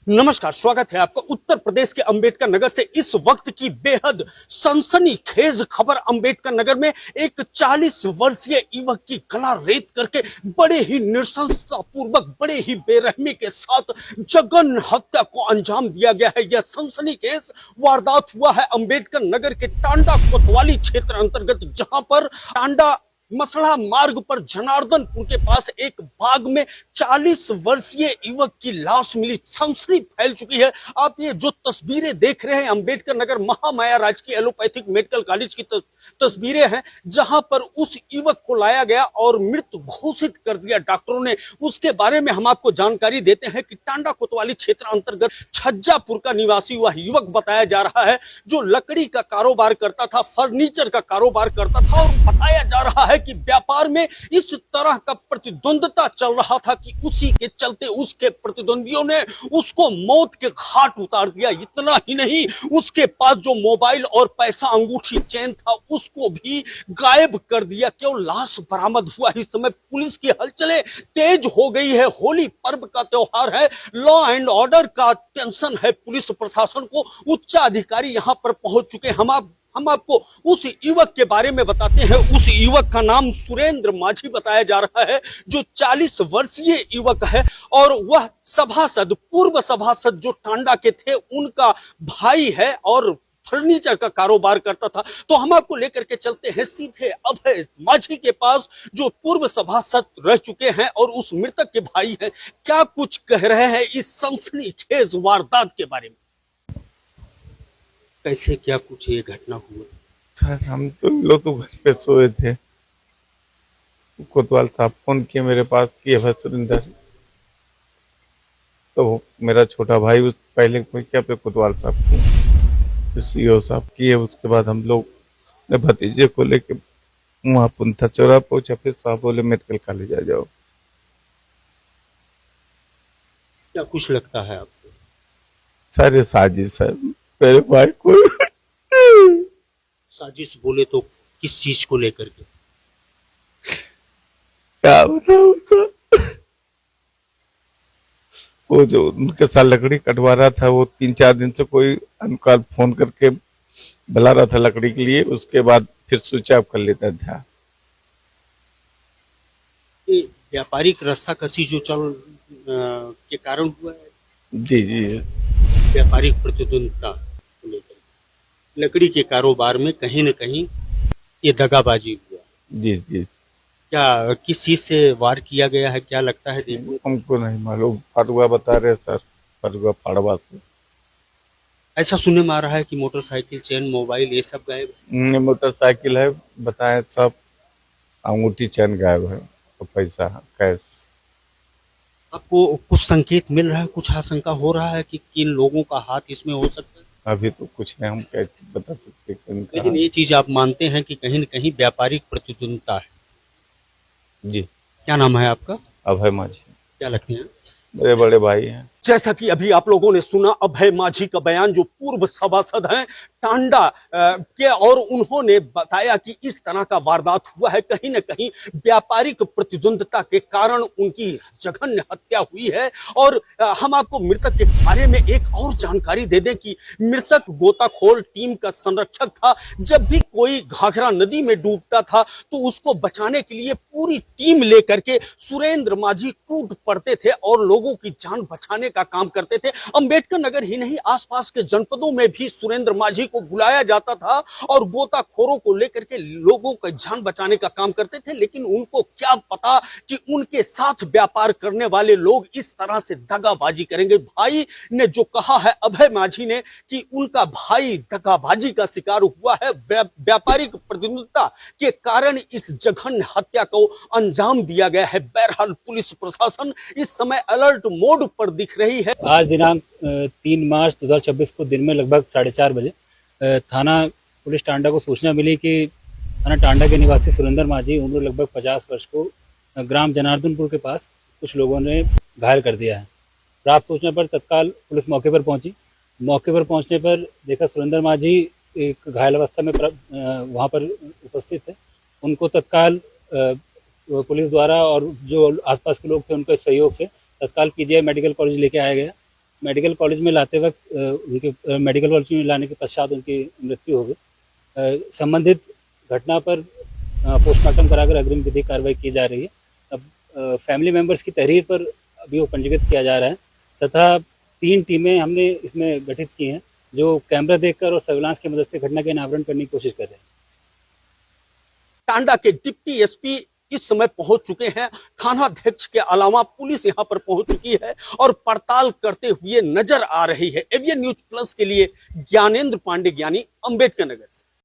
नमस्कार, स्वागत है आपका उत्तर प्रदेश के अंबेडकर नगर से। इस वक्त की बेहद सनसनीखेज खबर। अंबेडकर नगर में एक 40 वर्षीय युवक की गला रेत करके बड़े ही नृशंसता पूर्वक, बड़े ही बेरहमी के साथ जघन्य हत्या को अंजाम दिया गया है। यह सनसनीखेज वारदात हुआ है अंबेडकर नगर के टांडा कोतवाली क्षेत्र अंतर्गत, जहां पर टांडा मसड़ा मार्ग पर जनार्दनपुर के पास एक बाग में 40 वर्षीय युवक की लाश मिली। सनसनी फैल चुकी है। आप ये जो तस्वीरें देख रहे हैं अंबेडकर नगर महामाया राजकीय एलोपैथिक मेडिकल कॉलेज की तस्वीरें हैं, जहां पर उस युवक को लाया गया और मृत घोषित कर दिया डॉक्टरों ने। उसके बारे में हम आपको जानकारी देते हैं कि टांडा कोतवाली क्षेत्र अंतर्गत छज्जापुर का निवासी वह युवक बताया जा रहा है, जो लकड़ी का कारोबार करता था, फर्नीचर का कारोबार करता था। और बताया जा रहा है कि व्यापार में इस तरह का प्रतिद्वंदता चल रहा था कि उसी के चलते उसके प्रतिद्वंदियों ने उसको मौत के घाट उतार दिया। इतना ही नहीं, उसके पास जो मोबाइल और पैसा अंगूठी चेन था उसको भी गायब कर दिया। केवल लाश बरामद हुआ। इस समय पुलिस की हलचलें तेज हो गई है। होली पर्व का त्योहार है, लॉ एंड ऑर्डर का टेंशन है पुलिस प्रशासन को। उच्च अधिकारी यहां पर पहुंच चुके हैं। हम आपको उस युवक के बारे में बताते हैं। उस युवक का नाम सुरेंद्र माझी बताया जा रहा है, जो 40 वर्षीय युवक है और वह सभासद, पूर्व सभासद जो टांडा के थे, उनका भाई है और फर्नीचर का कारोबार करता था। तो हम आपको लेकर के चलते हैं सीधे अभय माझी के पास, जो पूर्व सभासद रह चुके हैं और उस मृतक के भाई हैं। क्या कुछ कह रहे हैं इस सनसनीखेज वारदात के बारे में। कैसे क्या कुछ ये घटना हुआ? सर हम तो लोग तो घर पे सोए थे, कोतवाल साहब फोन किए मेरे पास कि है सुरेंद्र। तो मेरा छोटा भाई उस पहले कोई क्या पे कोतवाल साहब की सीओ साहब किए। उसके बाद हम लोग ने भतीजे को लेके वहाँ पुंथा चौरा पहुंचा। फिर साहब बोले मेडिकल कॉलेज आ जाओ। क्या कुछ लगता है आपको? सारे साजिश है मेरे भाई को। साजिश बोले तो किस चीज को लेकर के? क्या बताऊं सर, वो जो उनके साथ लकड़ी कटवा रहा था, वो 3-4 दिन से कोई अनकाल फोन करके बुला रहा था लकड़ी के लिए। उसके बाद फिर स्विच ऑफ कर लेता था। ये व्यापारिक रास्ता कसी जो चल के कारण हुआ है। जी जी व्यापारिक प्रतिद्वंदता को लेकर लकड़ी के कारोबार में कहीं न कहीं ये दगाबाजी हुआ। जी जी। क्या किस चीज से वार किया गया है, क्या लगता है? देखो, हमको नहीं मालूम, फरुआ बता रहे सर, फरुआ फाड़वा से। ऐसा सुनने में आ रहा है कि मोटरसाइकिल, चेन, मोबाइल ये सब गायब है। मोटरसाइकिल है बताए सब, अंगूठी चैन गायब है और पैसा कैश। आपको कुछ संकेत मिल रहा है, कुछ आशंका हो रहा है कि किन लोगों का हाथ इसमें हो सकता है? अभी तो कुछ नहीं हम कैसे बता सकते। लेकिन ये चीज आप मानते हैं कि कहीं न कहीं व्यापारिक प्रतिद्वंदता है। जी। क्या नाम है आपका? अभय माझी। क्या लगते हैं? मेरे बड़े भाई हैं। जैसा कि अभी आप लोगों ने सुना अभय माझी का बयान, जो पूर्व सभासद हैं टांडा के, और उन्होंने बताया कि इस तरह का वारदात हुआ है। कहीं न कहीं व्यापारिक प्रतिद्वंदता के कारण उनकी जघन्य हत्या हुई है। और हम आपको मृतक के बारे में एक और जानकारी दे दें कि मृतक गोताखोर टीम का संरक्षक था। जब भी कोई घाघरा नदी में डूबता था तो उसको बचाने के लिए पूरी टीम लेकर के सुरेंद्र माझी टूट पड़ते थे और लोगों की जान बचाने का काम करते थे। अंबेडकर नगर ही नहीं, आसपास के जनपदों में भी सुरेंद्र माझी को बुलाया जाता था और गोताखोरों को लेकर के लोगों का जान बचाने का काम करते थे। लेकिन उनको क्या पता कि उनके साथ व्यापार करने वाले लोग इस तरह से दगाबाजी करेंगे। भाई ने जो कहा है अभय माझी ने कि उनका भाई दगाबाजी का शिकार हुआ है, व्यापारिक प्रतिद्वंदता के कारण इस जघन्य हत्या को अंजाम दिया गया है। बहरहाल पुलिस प्रशासन इस समय अलर्ट मोड पर दिख रही है। आज दिनांक 3 मार्च 2026 को दिन में लगभग 4:30 बजे थाना पुलिस टांडा को सूचना मिली कि थाना टांडा के निवासी सुरेंद्र माझी, उम्र लगभग 50 वर्ष को ग्राम जनार्दनपुर के पास कुछ लोगों ने घायल कर दिया है। प्राप्त सूचना पर तत्काल पुलिस मौके पर पहुंची। मौके पर पहुंचने पर देखा सुरेंद्र माझी एक घायल अवस्था में वहां पर उपस्थित थे। उनको तत्काल पुलिस द्वारा और जो आसपास के लोग थे उनके सहयोग से तत्काल पीजीआई मेडिकल कॉलेज लेके आया गया। मेडिकल कॉलेज में लाते वक्त उनके मेडिकल कॉलेज में लाने के पश्चात उनकी मृत्यु हो गई। संबंधित घटना पर पोस्टमार्टम कराकर अग्रिम विधिक कार्रवाई की जा रही है। अब फैमिली मेंबर्स की तहरीर पर अभी वो पंजीकृत किया जा रहा है तथा 3 टीमें हमने इसमें गठित की हैं जो कैमरा देखकर और सर्विलांस की मदद से घटना के अनावरण करने की कोशिश कर रहे हैं। टांडा के डिप्टी एसपी इस समय पहुंच चुके हैं। थानाध्यक्ष के अलावा पुलिस यहां पर पहुंच चुकी है और पड़ताल करते हुए नजर आ रही है। एवीएन न्यूज प्लस के लिए ज्ञानेंद्र पांडे, ज्ञानी, अंबेडकर नगर से।